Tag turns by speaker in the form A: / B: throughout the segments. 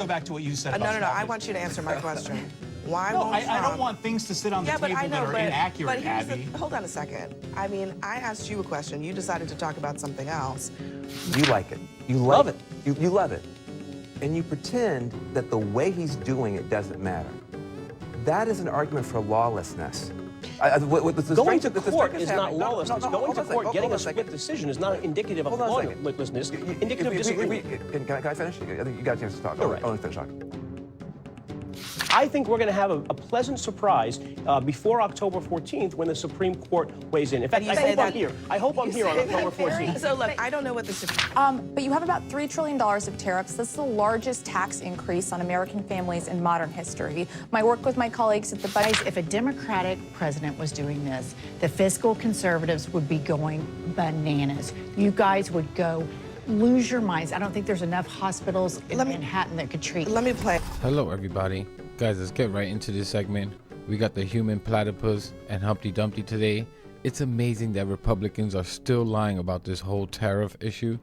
A: go back to what you said.
B: No. I want you to answer my question. Why won't Trump...
A: I don't want things to sit on the table that are inaccurate, Abby.
B: Hold on a second. I mean, I asked you a question. You decided to talk about something else.
C: You like it. You love it. You love it. And you pretend that the way he's doing it doesn't matter. That is an argument for lawlessness.
D: Going to court is not lawlessness. Going to court, getting a swift decision is not indicative of lawlessness. Indicative of disagreement.
C: Can I finish? I think you got a chance to talk.
D: All right.
C: I want to finish talking.
D: I think we're going to have a pleasant surprise before October 14th when the Supreme Court weighs in. In fact, I hope I'm here on October 14th.
B: So look, I don't know what this is.
E: But you have about $3 trillion of tariffs. This is the largest tax increase on American families in modern history. My work with my colleagues at the budget.
F: If a Democratic president was doing this, the fiscal conservatives would be going bananas. You guys would go lose your minds. I don't think there's enough hospitals in Manhattan that could treat.
B: Let me play.
G: Hello, everybody. Guys, let's get right into this segment. We got the human platypus and Humpty Dumpty today. It's amazing that Republicans are still lying about this whole tariff issue.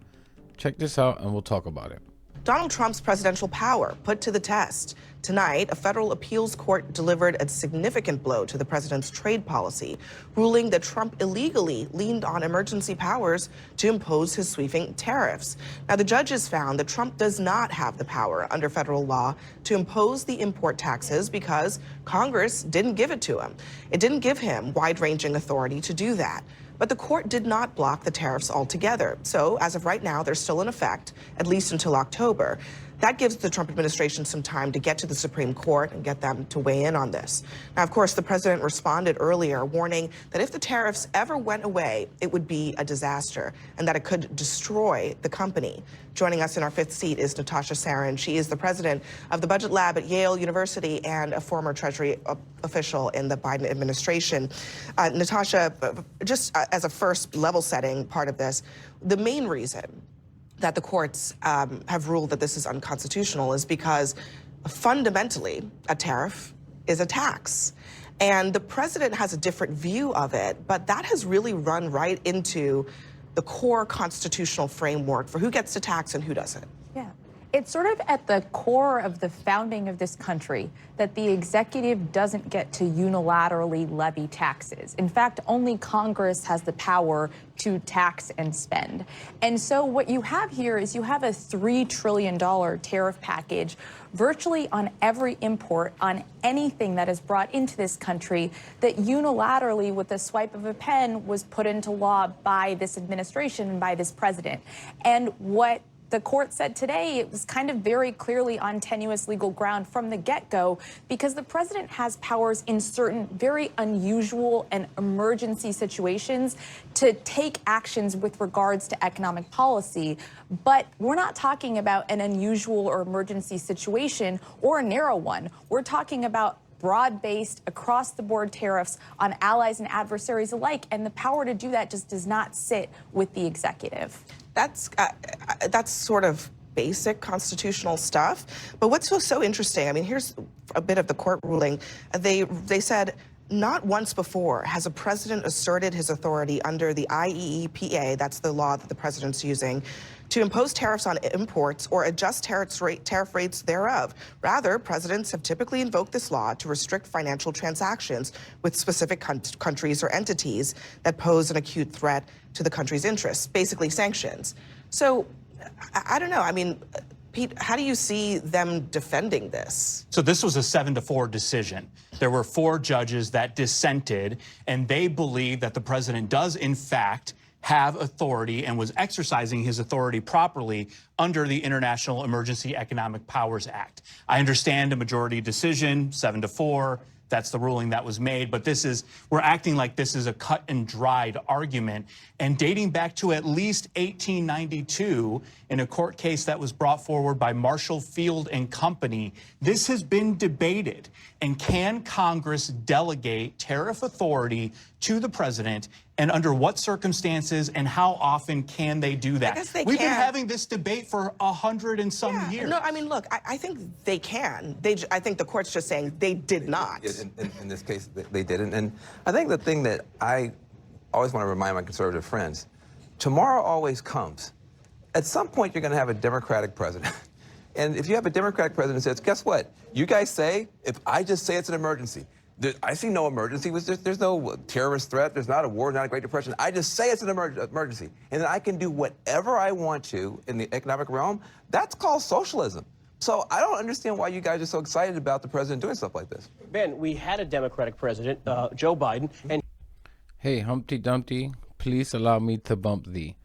G: Check this out and we'll talk about it.
B: Donald Trump's presidential power put to the test. Tonight, a federal appeals court delivered a significant blow to the president's trade policy, ruling that Trump illegally leaned on emergency powers to impose his sweeping tariffs. Now, the judges found that Trump does not have the power under federal law to impose the import taxes because Congress didn't give it to him. It didn't give him wide-ranging authority to do that. But the court did not block the tariffs altogether. So as of right now, they're still in effect, at least until October. That gives the Trump administration some time to get to the Supreme Court and get them to weigh in on this. Now, of course, the president responded earlier, warning that if the tariffs ever went away, it would be a disaster and that it could destroy the company. Joining us in our fifth seat is Natasha Sarin. She is the president of the Budget Lab at Yale University and a former Treasury official in the Biden administration. Natasha, just as a first level setting part of this, the main reason that the courts have ruled that this is unconstitutional is because fundamentally a tariff is a tax. And the president has a different view of it, but that has really run right into the core constitutional framework for who gets to tax and who doesn't.
E: Yeah. It's sort of at the core of the founding of this country that the executive doesn't get to unilaterally levy taxes. In fact, only Congress has the power to tax and spend. And so what you have here is you have a $3 trillion tariff package virtually on every import, on anything that is brought into this country that unilaterally, with the swipe of a pen, was put into law by this administration and by this president. And what the court said today, it was kind of very clearly on tenuous legal ground from the get-go, because the president has powers in certain very unusual and emergency situations to take actions with regards to economic policy. But we're not talking about an unusual or emergency situation or a narrow one. We're talking about broad-based, across-the-board tariffs on allies and adversaries alike, and the power to do that just does not sit with the executive.
B: That's sort of basic constitutional stuff. But what's so interesting, I mean, here's a bit of the court ruling. They said, not once before has a president asserted his authority under the IEEPA, that's the law that the president's using, to impose tariffs on imports or adjust tariff rates thereof. Rather, presidents have typically invoked this law to restrict financial transactions with specific countries or entities that pose an acute threat to the country's interests, basically sanctions. So, I don't know. I mean, Pete, how do you see them defending this?
A: So this was a 7-4 decision. There were 4 judges that dissented, and they believe that the president does, in fact, have authority and was exercising his authority properly under the International Emergency Economic Powers Act. I understand a majority decision, 7-4. That's the ruling that was made. But we're acting like this is a cut and dried argument. And dating back to at least 1892, in a court case that was brought forward by Marshall Field and Company, this has been debated. And can Congress delegate tariff authority to the president? And under what circumstances and how often can they do that?
B: I guess they
A: We've
B: can.
A: been having this debate for 100 and some years.
B: No, I mean, look, I think they can. I think the court's just saying they did not.
C: In this case, they didn't. And I think the thing that I always want to remind my conservative friends, tomorrow always comes. At some point, you're going to have a Democratic president. And if you have a Democratic president who says, guess what? You guys say, if I just say it's an emergency, I see no emergency. There's no terrorist threat. There's not a war, not a Great Depression. I just say it's an emergency. And then I can do whatever I want to in the economic realm. That's called socialism. So I don't understand why you guys are so excited about the president doing stuff like this.
D: Ben, we had a Democratic president, Joe Biden, and...
G: Hey, Humpty Dumpty, please allow me to bump thee.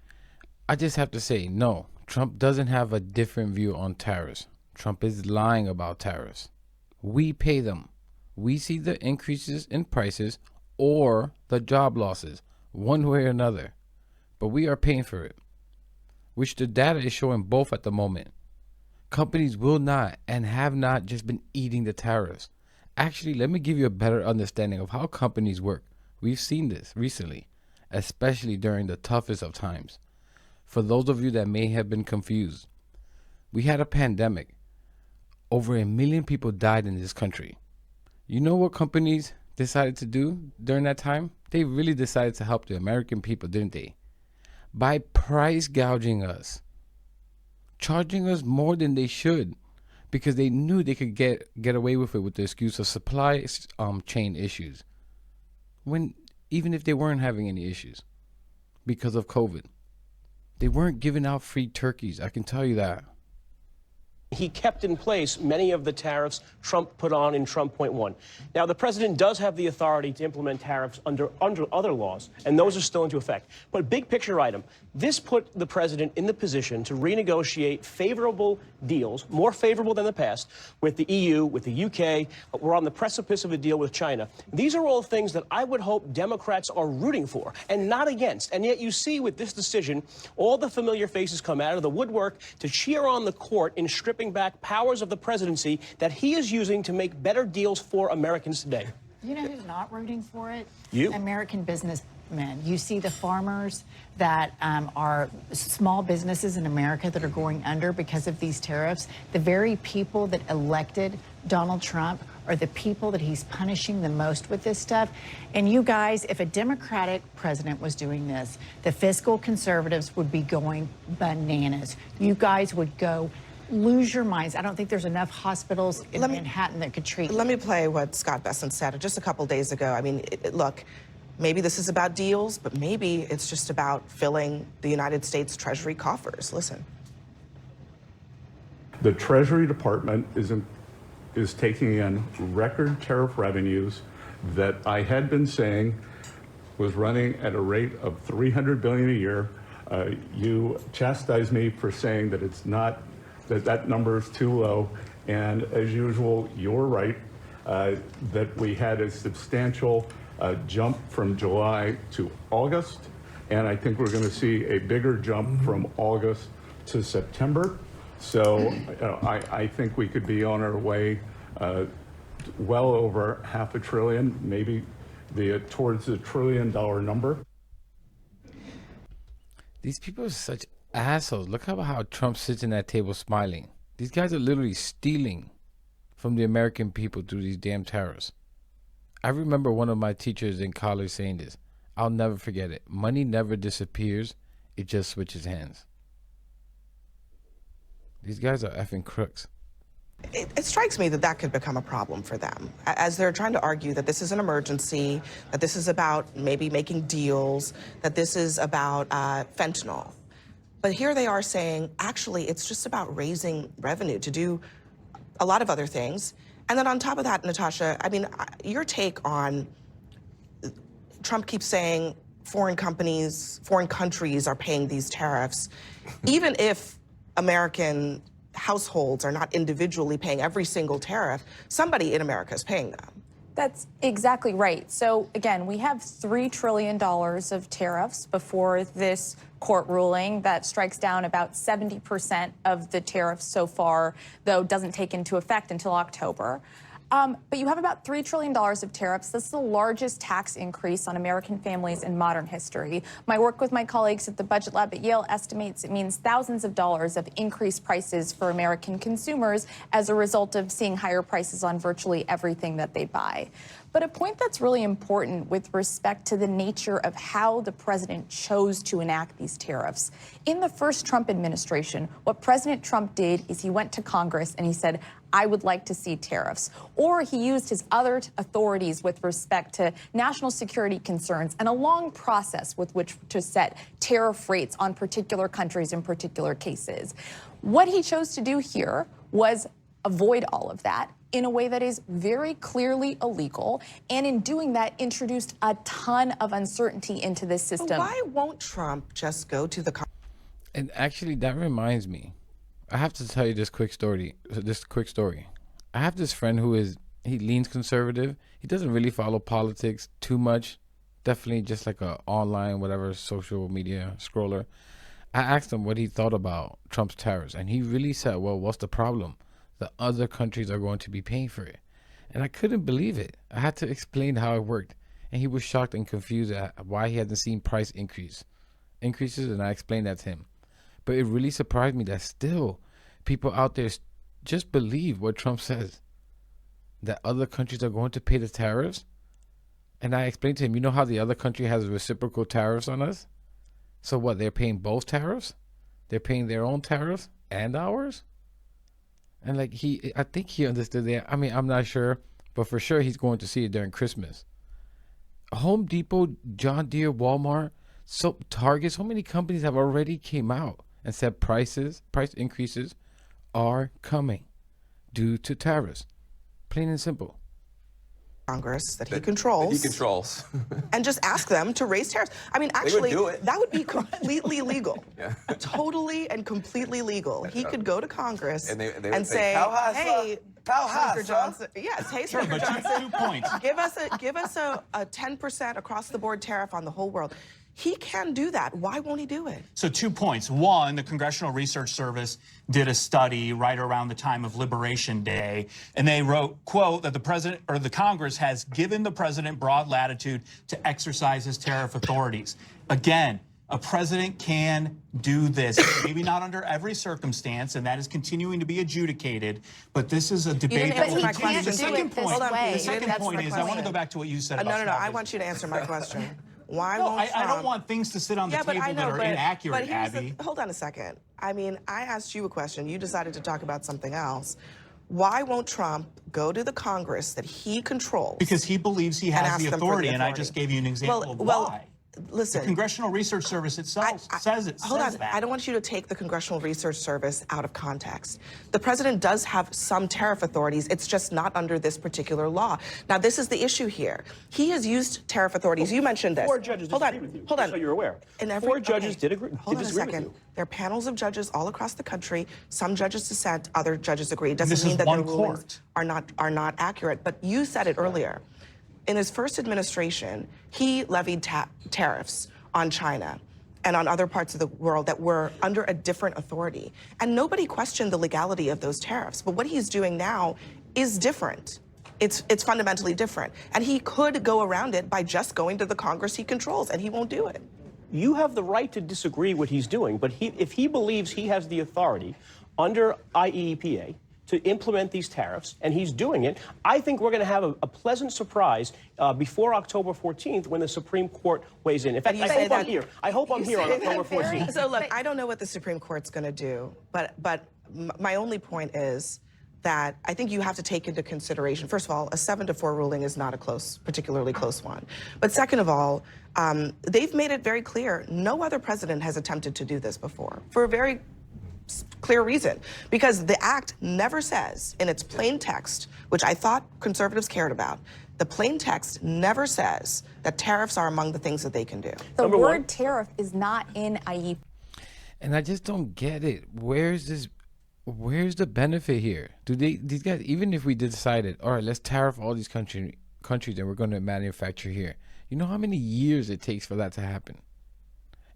G: I just have to say, no, Trump doesn't have a different view on tariffs. Trump is lying about tariffs. We pay them. We see the increases in prices or the job losses, one way or another. But we are paying for it, which the data is showing both at the moment. Companies will not and have not just been eating the tariffs. Actually, let me give you a better understanding of how companies work. We've seen this recently, especially during the toughest of times. For those of you that may have been confused, we had a pandemic. Over 1 million people died in this country. You know what companies decided to do during that time? They really decided to help the American people, didn't they? By price gouging us, charging us more than they should, because they knew they could get away with it with the excuse of supply chain issues. When even if they weren't having any issues because of COVID, they weren't giving out free turkeys. I can tell you that.
D: he kept in place many of the tariffs Trump put on in Trump Point 1. Now, the president does have the authority to implement tariffs under other laws, and those are still into effect. But big picture item, this put the president in the position to renegotiate favorable deals, more favorable than the past, with the EU, with the UK. We're on the precipice of a deal with China. These are all things that I would hope Democrats are rooting for and not against. And yet you see with this decision, all the familiar faces come out of the woodwork to cheer on the court in stripping back powers of the presidency that he is using to make better deals for Americans today.
F: You know who's not rooting for it?
D: You.
F: American businessmen. You see the farmers that are small businesses in America that are going under because of these tariffs. The very people that elected Donald Trump are the people that he's punishing the most with this stuff. And you guys, if a Democratic president was doing this, the fiscal conservatives would be going bananas. You guys would go lose your minds. I don't think there's enough hospitals in Manhattan that could treat you.
B: Let me play what Scott Bessent said just a couple days ago. I mean, look, maybe this is about deals, but maybe it's just about filling the United States Treasury coffers. Listen.
H: The Treasury Department is taking in record tariff revenues that I had been saying was running at a rate of $300 billion a year. You chastise me for saying that it's not, that number is too low. And as usual, you're right, that we had a substantial jump from July to August. And I think we're going to see a bigger jump from August to September. So I think we could be on our way well over $500 billion, maybe towards the $1 trillion number.
G: These people are such assholes. Look how Trump sits in that table smiling. These guys are literally stealing from the American people through these damn tariffs. I remember one of my teachers in college saying this. I'll never forget it. Money never disappears. It just switches hands. These guys are effing crooks.
B: It strikes me that that could become a problem for them as they're trying to argue that this is an emergency, that this is about maybe making deals, that this is about fentanyl. But here they are saying, actually, it's just about raising revenue to do a lot of other things. And then on top of that, Natasha, I mean, your take on Trump keeps saying foreign countries are paying these tariffs, even if American households are not individually paying every single tariff, somebody in America is paying them.
E: That's exactly right. So again, we have $3 trillion of tariffs before this court ruling that strikes down about 70% of the tariffs so far, though doesn't take into effect until October. But you have about $3 trillion of tariffs. That's the largest tax increase on American families in modern history. My work with my colleagues at the Budget Lab at Yale estimates it means thousands of dollars of increased prices for American consumers as a result of seeing higher prices on virtually everything that they buy. But a point that's really important with respect to the nature of how the president chose to enact these tariffs. In the first Trump administration, what President Trump did is he went to Congress and he said, I would like to see tariffs. Or he used his other authorities with respect to national security concerns and a long process with which to set tariff rates on particular countries in particular cases. What he chose to do here was avoid all of that in a way that is very clearly illegal, and in doing that introduced a ton of uncertainty into this system.
B: Why won't Trump just go to the
G: And actually, that reminds me, I have to tell you this quick story. I have this friend he leans conservative. He doesn't really follow politics too much. Definitely just like a online, whatever, social media scroller. I asked him what he thought about Trump's tariffs, and he really said, well, what's the problem? The other countries are going to be paying for it. And I couldn't believe it. I had to explain how it worked. And he was shocked and confused at why he hadn't seen price increases, and I explained that to him. But it really surprised me that still people out there just believe what Trump says, that other countries are going to pay the tariffs. And I explained to him, you know how the other country has reciprocal tariffs on us? So what, they're paying both tariffs? They're paying their own tariffs and ours? And like I think he understood that. I mean, I'm not sure, but for sure he's going to see it during Christmas. Home Depot, John Deere, Walmart, Target, so many companies have already came out and said price increases are coming due to tariffs. Plain and simple.
B: Congress that he controls. And just ask them to raise tariffs. I mean, actually, that would be completely legal. Totally and completely legal. He could go to Congress and say, hey, Speaker Johnson. Yes, hey, Speaker Johnson.
A: 2 points.
B: Give us a 10% across the board tariff on the whole world. He can do that. Why won't he do it?
A: So 2 points. One, the Congressional Research Service did a study right around the time of Liberation Day, and they wrote, quote, that the president or the Congress has given the president broad latitude to exercise his tariff authorities. Again, a president can do this, maybe not under every circumstance, and that is continuing to be adjudicated, but this is a debate.
B: But he
E: can't do it this way.
A: The second point is, I want to go back to what you said about
B: No, I want you to answer my question. Why won't Trump?
A: I don't want things to sit on the table that are inaccurate, Abby.
B: Hold on a second. I mean, I asked you a question. You decided to talk about something else. Why won't Trump go to the Congress that he controls?
A: Because he believes he has the authority, and I just gave you an example of why.
B: Listen,
A: the Congressional Research Service itself says it.
B: Hold on. I don't want you to take the Congressional Research Service out of context. The president does have some tariff authorities. It's just not under this particular law. Now, this is the issue here. He has used tariff authorities. You mentioned this.
D: 4 judges disagree with you. Hold on. So you're aware. 4 judges did agree.
B: Hold on a second. There are panels of judges all across the country. Some judges dissent. Other judges agree. It doesn't mean that their rulings are not accurate. But you said it earlier. In his first administration, he levied tariffs on China and on other parts of the world that were under a different authority. And nobody questioned the legality of those tariffs. But what he's doing now is different. It's fundamentally different. And he could go around it by just going to the Congress he controls, and he won't do it.
D: You have the right to disagree what he's doing, but if he believes he has the authority under IEEPA to implement these tariffs, and he's doing it, I think we're going to have a pleasant surprise before October 14th when the Supreme Court weighs in. In fact, I hope I'm here on October 14th.
B: So look, I don't know what the Supreme Court's going to do, but my only point is that I think you have to take into consideration, first of all, a 7-4 ruling is not a particularly close one. But second of all, they've made it very clear no other president has attempted to do this before, for a very clear reason, because the act never says in its plain text, which I thought conservatives cared about, the plain text never says that tariffs are among the things that they can do.
E: The word tariff is not in IEEPA.
G: And I just don't get it. Where's the benefit here? These guys, even if we decided, all right, let's tariff all these countries and we're going to manufacture here. You know how many years it takes for that to happen?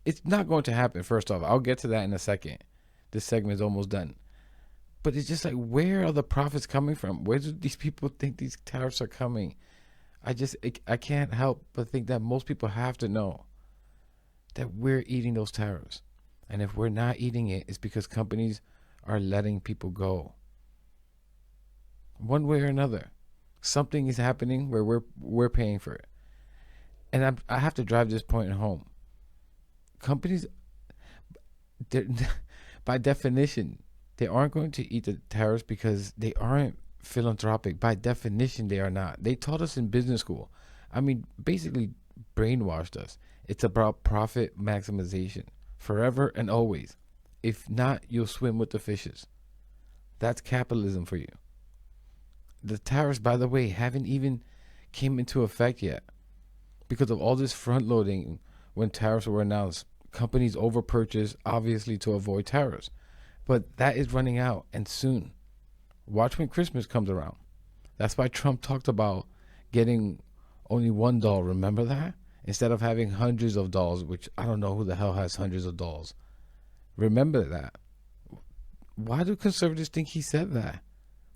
G: It's not going to happen, first off. I'll get to that in a second. This segment is almost done. But it's just like, where are the profits coming from? Where do these people think these tariffs are coming? I can't help but think that most people have to know that we're eating those tariffs. And if we're not eating it, it's because companies are letting people go. One way or another. Something is happening where we're paying for it. And I have to drive this point home. Companies, by definition, they aren't going to eat the tariffs because they aren't philanthropic. By definition, they are not. They taught us in business school. I mean, basically brainwashed us. It's about profit maximization forever and always. If not, you'll swim with the fishes. That's capitalism for you. The tariffs, by the way, haven't even came into effect yet because of all this front loading. When tariffs were announced, companies overpurchased, obviously, to avoid tariffs. But that is running out, and soon. Watch when Christmas comes around. That's why Trump talked about getting only $1. Remember that? Instead of having hundreds of dolls, which I don't know who the hell has hundreds of dolls. Remember that. Why do conservatives think he said that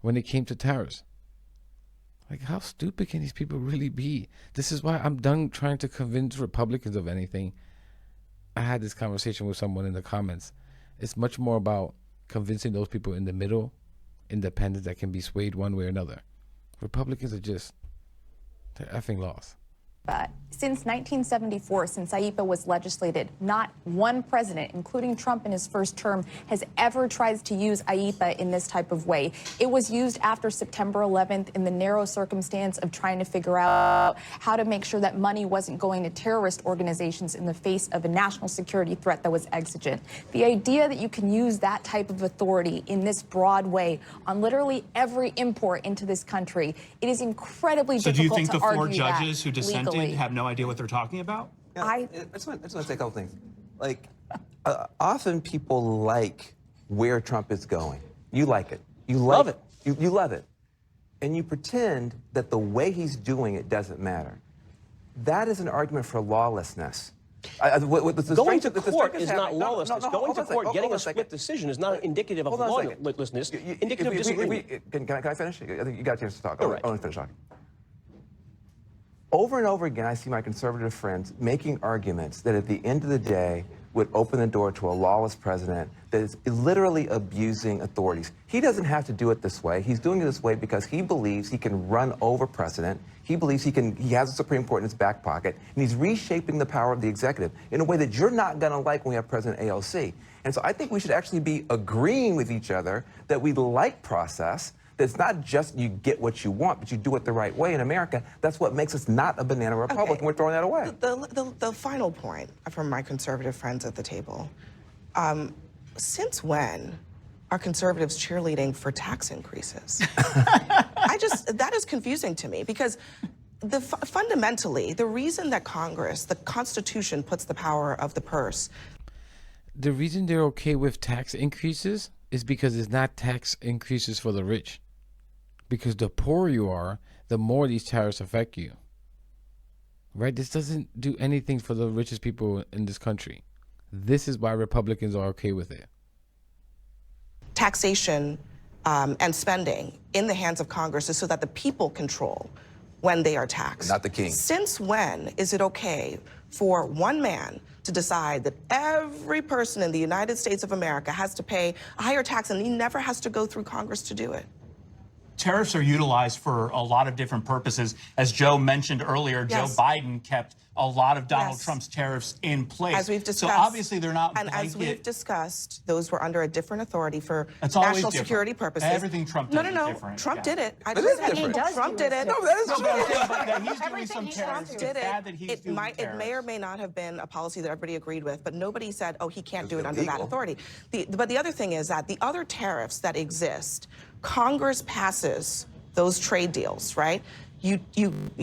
G: when it came to tariffs? Like, how stupid can these people really be? This is why I'm done trying to convince Republicans of anything. I had this conversation with someone in the comments. It's much more about convincing those people in the middle, independents that can be swayed one way or another. Republicans are just, they're effing lost.
E: But since 1974, since IEEPA was legislated, not one president, including Trump in his first term, has ever tried to use IEEPA in this type of way. It was used after September 11th in the narrow circumstance of trying to figure out how to make sure that money wasn't going to terrorist organizations in the face of a national security threat that was exigent. The idea that you can use that type of authority in this broad way on literally every import into this country, it is incredibly
A: So do you
E: difficult
A: think
E: to
A: the four
E: argue
A: judges
E: that
A: who dissented
E: legally.
A: have no idea what they're talking about?
C: Yeah, I just want to say a couple things. Like, often people like where Trump is going. You like it. You
D: Love it.
C: You love it. And you pretend that the way he's doing it doesn't matter. That is an argument for lawlessness.
D: Going to court is not lawlessness. Going to court, getting a split decision is not indicative of lawlessness. Indicative of disagreement.
C: Can I finish? I think you got a chance to talk.
D: All right.
C: I want to finish talking. Over and over again, I see my conservative friends making arguments that at the end of the day would open the door to a lawless president that is literally abusing authorities. He doesn't have to do it this way. He's doing it this way because he believes he can run over precedent. He believes he has the Supreme Court in his back pocket, and he's reshaping the power of the executive in a way that you're not going to like when we have President AOC. And so I think we should actually be agreeing with each other that we like process. It's not just you get what you want, but you do it the right way in America. That's what makes us not a banana republic, and we're throwing that away.
B: The final point from my conservative friends at the table. Since when are conservatives cheerleading for tax increases? That is confusing to me because fundamentally, the reason that Congress, the Constitution, puts the power of the purse.
G: The reason they're okay with tax increases is because it's not tax increases for the rich. Because the poorer you are, the more these tariffs affect you. Right? This doesn't do anything for the richest people in this country. This is why Republicans are okay with it.
B: Taxation and spending in the hands of Congress is so that the people control when they are taxed.
C: Not the king.
B: Since when is it okay for one man to decide that every person in the United States of America has to pay a higher tax and he never has to go through Congress to do it?
A: Tariffs are utilized for a lot of different purposes. As Joe mentioned earlier,
B: Yes.
A: Joe Biden kept a lot of Donald
B: Yes.
A: Trump's tariffs in place.
B: As we've discussed.
A: So obviously they're not
B: And as we've
A: blanket.
B: discussed, those were under a different authority for
A: It's always
B: national
A: different.
B: security purposes.
A: Everything Trump does is
B: No.
A: different.
B: Trump
A: Yeah.
B: did it. I
C: It
B: just
C: is
B: said
C: different.
B: Trump did it.
C: No, that is
A: No,
C: true.
A: but I'm saying, but that he's doing
B: Everything
A: some
B: he
A: tariffs.
B: did
A: It's bad that he's
B: it
A: doing
B: may or
A: tariffs.
B: may not have been a policy that everybody agreed with, but nobody said, oh, he can't do it under that
C: illegal.
B: authority. But the other thing is that the other tariffs that exist, Congress passes those trade deals, right? You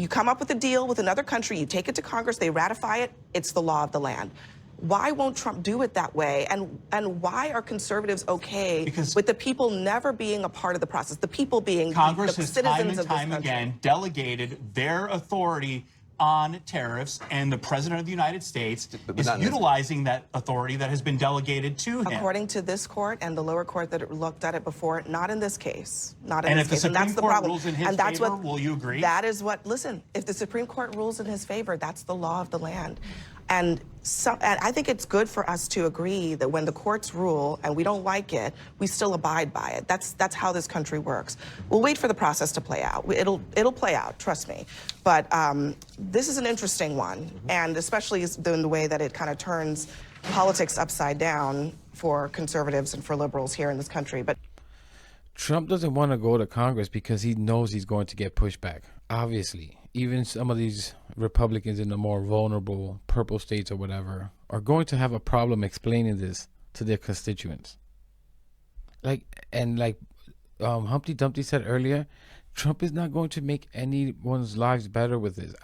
B: come up with a deal with another country, you take it to Congress, they ratify it, it's the law of the land. Why won't Trump do it that way? And why are conservatives okay with the people never being a part of the process, the people being
A: Congress
B: the
A: has
B: citizens
A: time and
B: of this
A: time
B: country?
A: again delegated their authority on tariffs, and the President of the United States is
C: not in this
A: utilizing that authority that has been delegated to him.
B: According to this court and the lower court that looked at it before, not in this case. Not in
A: And
B: this
A: if the
B: case. And
A: Supreme
B: that's the
A: Court
B: problem.
A: rules in his
B: And that's
A: favor,
B: what,
A: will you agree?
B: That is what, listen, if the Supreme Court rules in his favor, that's the law of the land. And I think it's good for us to agree that when the courts rule and we don't like it, we still abide by it. That's how this country works. We'll wait for the process to play out. It'll play out, trust me. But this is an interesting one, and especially in the way that it kind of turns politics upside down for conservatives and for liberals here in this country. But
G: Trump doesn't want to go to Congress because he knows he's going to get pushback. Obviously, even some of these Republicans in the more vulnerable purple states or whatever are going to have a problem explaining this to their constituents. Like Humpty Dumpty said earlier, Trump is not going to make anyone's lives better with this.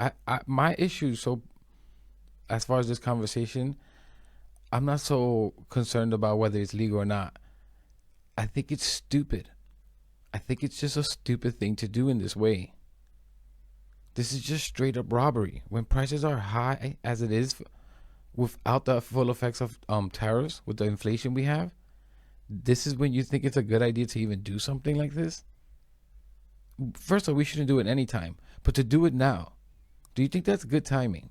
G: My issue, so as far as this conversation, I'm not so concerned about whether it's legal or not. I think it's stupid. I think it's just a stupid thing to do in this way. This is just straight up robbery. When prices are high as it is, without the full effects of tariffs, with the inflation we have, this is when you think it's a good idea to even do something like this? First of all, we shouldn't do it anytime, but to do it now, do you think that's good timing?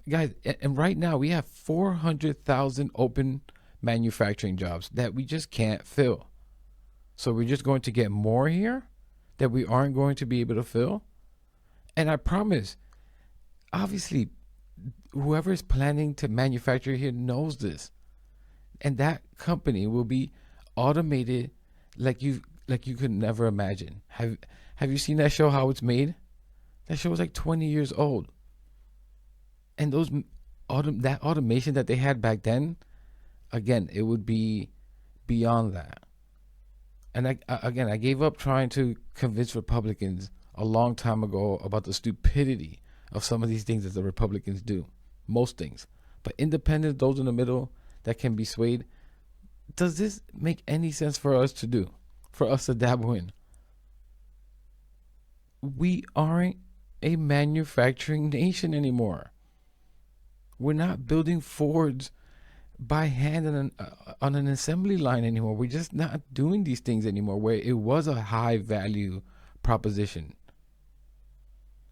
G: Guys, and right now we have 400,000 open manufacturing jobs that we just can't fill. So we're just going to get more here that we aren't going to be able to fill. And I promise, obviously, whoever is planning to manufacture here knows this. And that company will be automated like you could never imagine. Have you seen that show, How It's Made? That show was like 20 years old. And that automation that they had back then, again, it would be beyond that. And I gave up trying to convince Republicans a long time ago about the stupidity of some of these things that the Republicans do. Most things. But independents, those in the middle that can be swayed, does this make any sense for us to do? For us to dabble in? We aren't a manufacturing nation anymore. We're not building Fords by hand on an assembly line anymore. We're just not doing these things anymore where it was a high value proposition.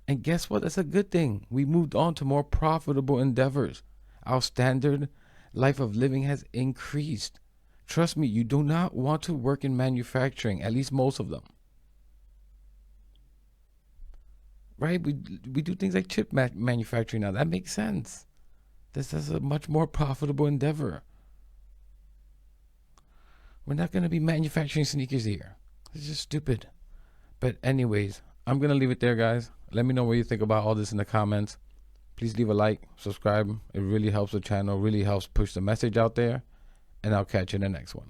G: And guess what? That's a good thing. We moved on to more profitable endeavors. Our standard life of living has increased. Trust me, you do not want to work in manufacturing, at least most of them. Right? We do things like chip manufacturing now. That makes sense. This is a much more profitable endeavor. We're not going to be manufacturing sneakers here. It's just stupid. But anyways, I'm going to leave it there, guys. Let me know what you think about all this in the comments. Please leave a like, subscribe. It really helps the channel, really helps push the message out there. And I'll catch you in the next one.